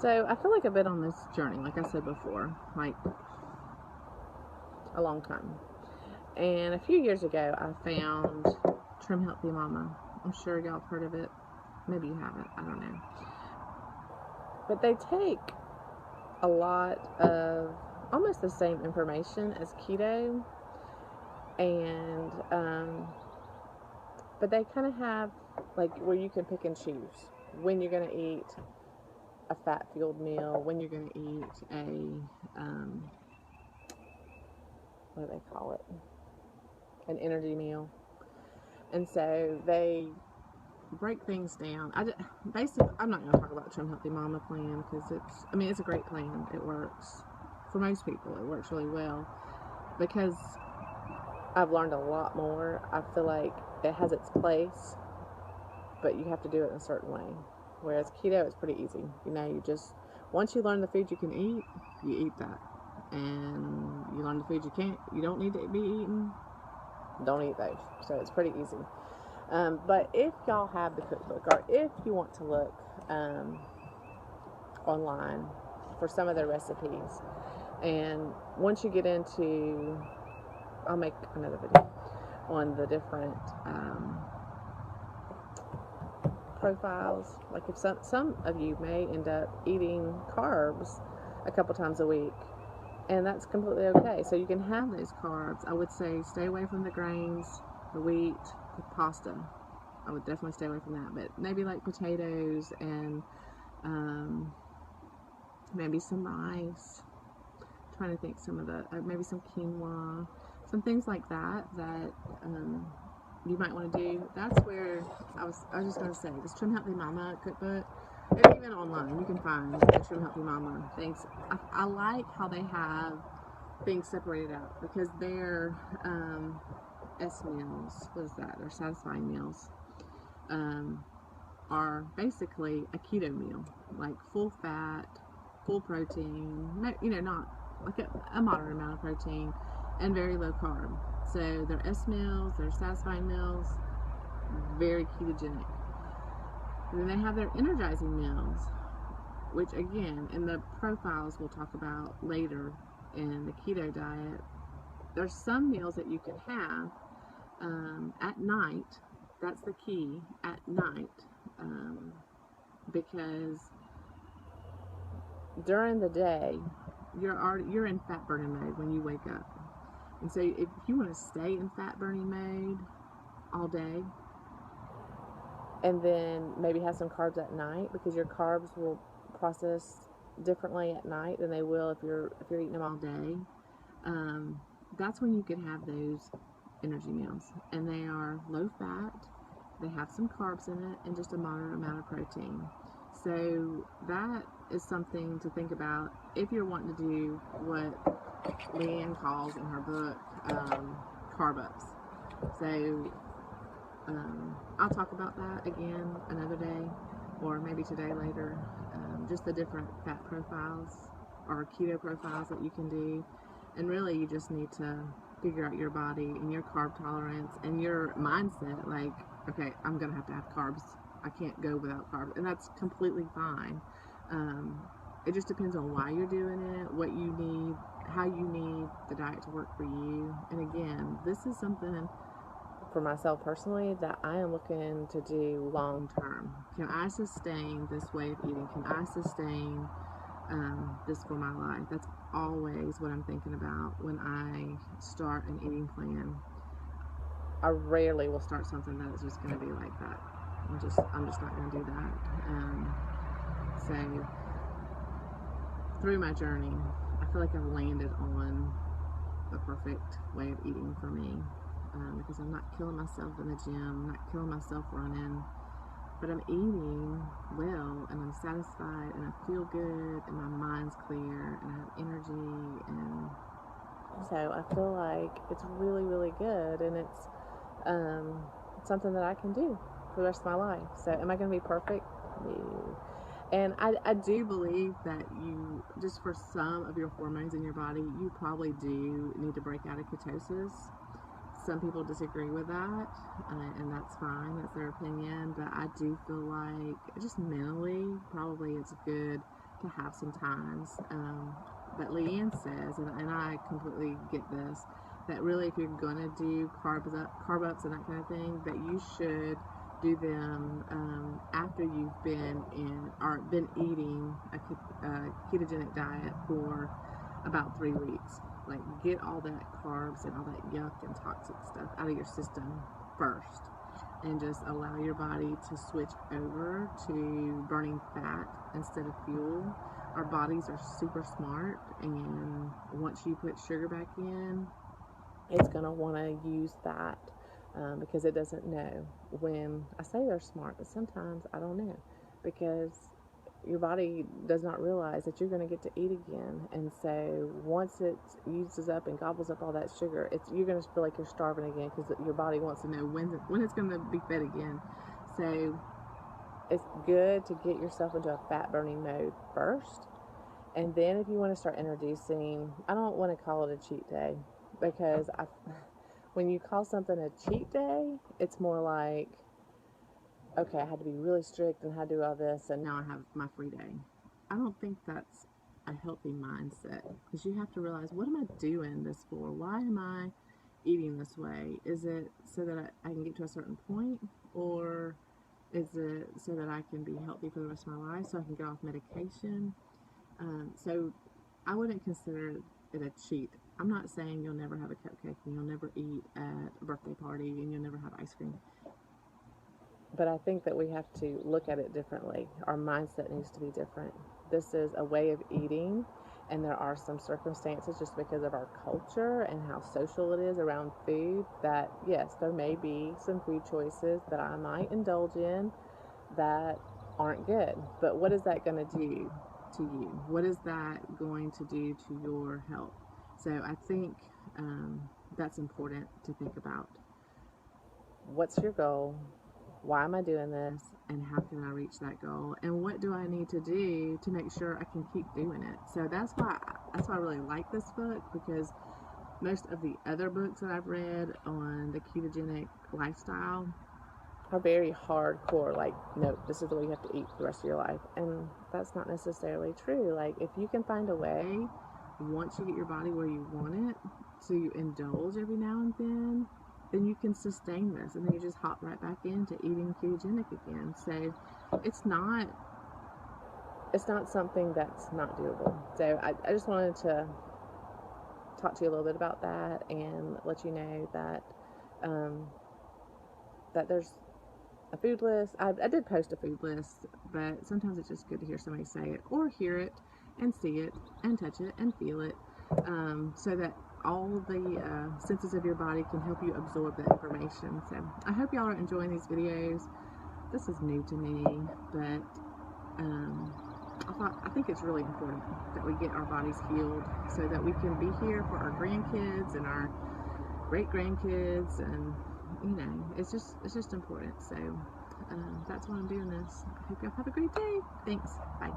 So I feel like I've been on this journey, like I said before, like a long time. And a few years ago, I found Trim Healthy Mama. I'm sure y'all have heard of it. Maybe you haven't. I don't know. But they take a lot of almost the same information as keto, and but they kind of have like where you can pick and choose when you're going to eat a fat-fueled meal, when you're going to eat a what do they call it, an energy meal. And so they break things down. Basically, I'm not going to talk about the Trim Healthy Mama plan because it's a great plan. It works for most people. It works really well because I've learned a lot more. I feel like it has its place, but you have to do it in a certain way. Whereas keto is pretty easy. You just, once you learn the food you can eat, you eat that. And you learn the food you don't need to be eating, don't eat those. So it's pretty easy. But if y'all have the cookbook, or if you want to look online for some of their recipes, and once you get into, I'll make another video on the different profiles. Like if some of you may end up eating carbs a couple times a week, and that's completely okay. So you can have those carbs. I would say stay away from the grains, the wheat, the pasta. I would definitely stay away from that. But maybe like potatoes and maybe some rice. I'm trying to think some of the maybe some quinoa, some things like that you might want to do. That's where I was just going to say, this Trim Healthy Mama cookbook, and even online you can find the Trim Healthy Mama things. I like how they have things separated out, because their S meals, what is that? Their satisfying meals are basically a keto meal, like full fat, full protein, not like a moderate amount of protein, and very low carb. So their S meals, their satisfying meals, very ketogenic. And then they have their energizing meals, which again, in the profiles we'll talk about later in the keto diet, there's some meals that you can have at night. That's the key, at night, because during the day you're in fat burning mode when you wake up. And so if you want to stay in fat burning mode all day, and then maybe have some carbs at night, because your carbs will process differently at night than they will if you're eating them all day, that's when you can have those energy meals. And they are low fat, they have some carbs in it, and just a moderate amount of protein. So that is something to think about if you're wanting to do what Leanne calls in her book carb ups. So I'll talk about that again another day, or maybe today later, just the different fat profiles or keto profiles that you can do. And really you just need to figure out your body and your carb tolerance and your mindset, like, okay, I'm gonna have to have carbs, I can't go without carbs, and that's completely fine. It just depends on why you're doing it, what you need, how you need the diet to work for you. And again, this is something for myself personally that I am looking to do long term. Can I sustain this way of eating? Can I sustain this for my life? That's always what I'm thinking about when I start an eating plan. I rarely will start something that is just going to be like that. I'm just not going to do that. So through my journey, I feel like I've landed on the perfect way of eating for me, because I'm not killing myself in the gym, I'm not killing myself running, but I'm eating well, and I'm satisfied, and I feel good, and my mind's clear, and I have energy, and so I feel like it's really, really good, and it's something that I can do for the rest of my life. So am I going to be perfect? No. And I do believe that you, just for some of your hormones in your body, you probably do need to break out of ketosis. Some people disagree with that, and that's fine, that's their opinion, but I do feel like just mentally, probably it's good to have sometimes. But Leanne says, and I completely get this, that really if you're going to do carb ups and that kind of thing, that you should do them after you've been eating a ketogenic diet for about 3 weeks. Like, get all that carbs and all that yuck and toxic stuff out of your system first, and just allow your body to switch over to burning fat instead of fuel. Our bodies are super smart, and once you put sugar back in, it's going to want to use that because it doesn't know. When I say they're smart, but sometimes I don't know, because your body does not realize that you're going to get to eat again. And so once it uses up and gobbles up all that sugar, you're going to feel like you're starving again, because your body wants to know when it's going to be fed again. So it's good to get yourself into a fat burning mode first. And then if you want to start introducing, I don't want to call it a cheat day, because when you call something a cheat day, it's more like, okay, I had to be really strict and had to do all this, and now I have my free day. I don't think that's a healthy mindset, because you have to realize, what am I doing this for? Why am I eating this way? Is it so that I can get to a certain point, or is it so that I can be healthy for the rest of my life, so I can get off medication? So I wouldn't consider it a cheat. I'm not saying you'll never have a cupcake and you'll never eat at a birthday party and you'll never have ice cream. But I think that we have to look at it differently. Our mindset needs to be different. This is a way of eating, and there are some circumstances, just because of our culture and how social it is around food, that yes, there may be some food choices that I might indulge in that aren't good. But what is that going to do to you? What is that going to do to your health? So I think that's important to think about. What's your goal? Why am I doing this? And how can I reach that goal? And what do I need to do to make sure I can keep doing it? So that's why I really like this book, because most of the other books that I've read on the ketogenic lifestyle are very hardcore, like, no, this is the way you have to eat for the rest of your life. And that's not necessarily true. Like, if you can find a way, once you get your body where you want it, to indulge every now and then you can sustain this, and then you just hop right back into eating ketogenic again. So it's not something that's not doable. So I just wanted to talk to you a little bit about that, and let you know that that there's a food list. I did post a food list, but sometimes it's just good to hear somebody say it, or hear it and see it and touch it and feel it, so that all the senses of your body can help you absorb the information. So I hope y'all are enjoying these videos. This is new to me, but I think it's really important that we get our bodies healed, so that we can be here for our grandkids and our great grandkids, and it's just important. So that's why I'm doing this. I hope y'all have a great day. Thanks. Bye.